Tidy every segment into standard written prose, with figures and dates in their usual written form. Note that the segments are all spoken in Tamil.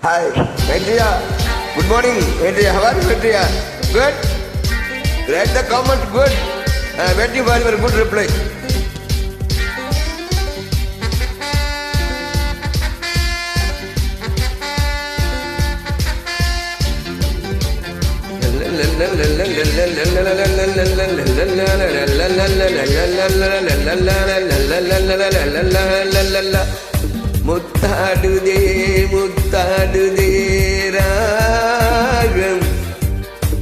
Hi, Andrea. Good morning, Andrea. How are you, Andrea? Good? Write the comment, good. Waiting for your good reply. முத்தாடுதே முத்தாடுதே ராகம்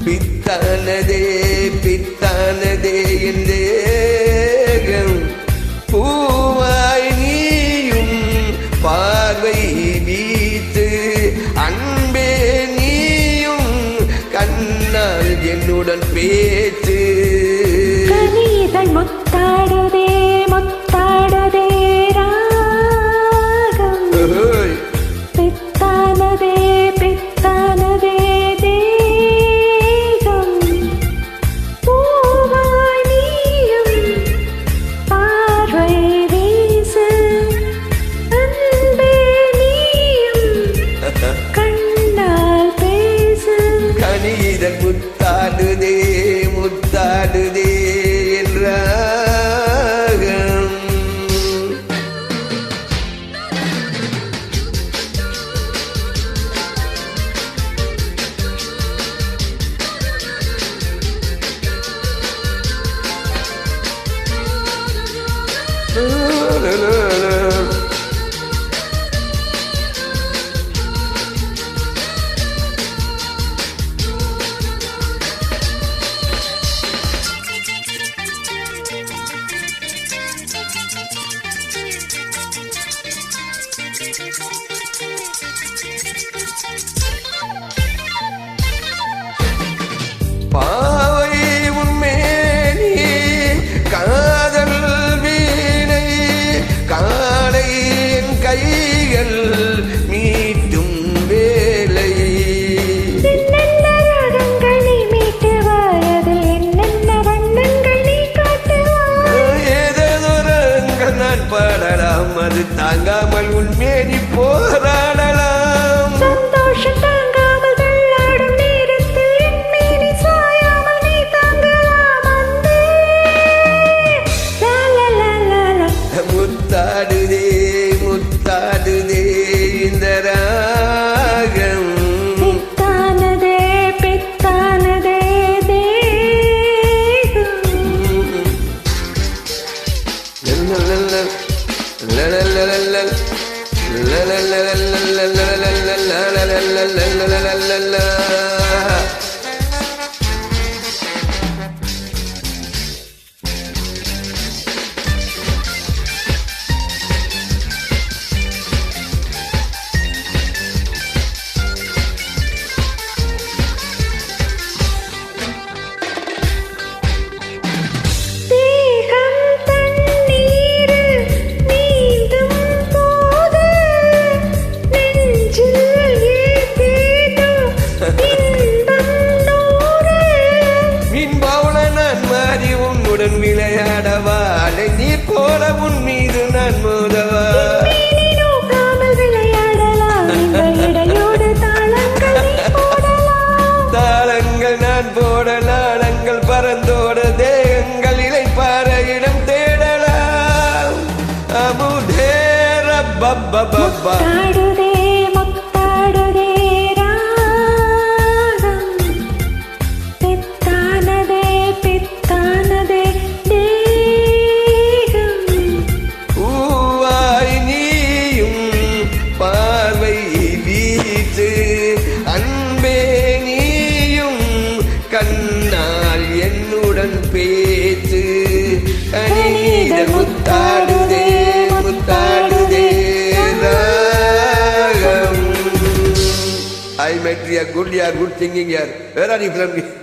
பித்தானதே பித்தானதே என்றேகம் பூவாய் நீயும் பார்வை வீத்து அன்பே நீயும் கண்ணால் என்னுடன் பேச்சு கனிகள் முத்தாடுதே முத்தாடுதே பித்தானதே பித்தானதே தேகம் பூவாய் நீயும் பார்வை வீசு அன்பே நீயும் கண்ணால் பேசு கனிதன் முத்தாடுதே முத்தாடுதே என்றாகம் பாவை உன்மேனி காதல் வீணை காலை என் கைகள் மீட்டும் வேலை என்னென்ன ராகங்கள் நீ மீட்டுவாய் என்னென்ன வண்ணங்கள் நீ காட்டுவாய் ஏதேதோ ரங்கள் நான் பாடலாம் அது தாங்காமல் உன்மேனி போராடலாம் சந்தோஷம் தாங்காமல் தள்ளாடும் நேரத்தில் என் மேனி சாயாமல் நீ தாங்கலாம் அன்பே லா லா லா லா லா முத்தாடுதே முத்தாடுதே இந்த ராகம் பித்தானதே பித்தானதே தேகம் தண்ணீர் நீந்தும் போது நெஞ்சில் ஏதேதோ இன்பம் நூறு மீன்பாவல நான் மாறி உன்னுடன் விளையாடவா அலை நீ போல உன் மீது நான் மோதவா மேனி நோக்காமல் விளையாடலாம் இந்த இடையோடு தாளங்கள் நீ போடலாம் தாளங்கள் நான் போட நாளங்கள் பறந்தோட தேகங்கள் இலைப்பார இடம் தேடலாம் அமுதே ரப்பப்பப்பா முத்தாடுதே முத்தாடுதே ராகம் பித்தானதே பித்தானதே தேகம் பூவாய் நீயும் பார்வை வீச்சு அன்பே நீயும் கண்ணால் என்னுடன் பேச்சு கனித முத்தாடுதே முத்தாடுதே ராகம் I met a good singing here. Where are you from?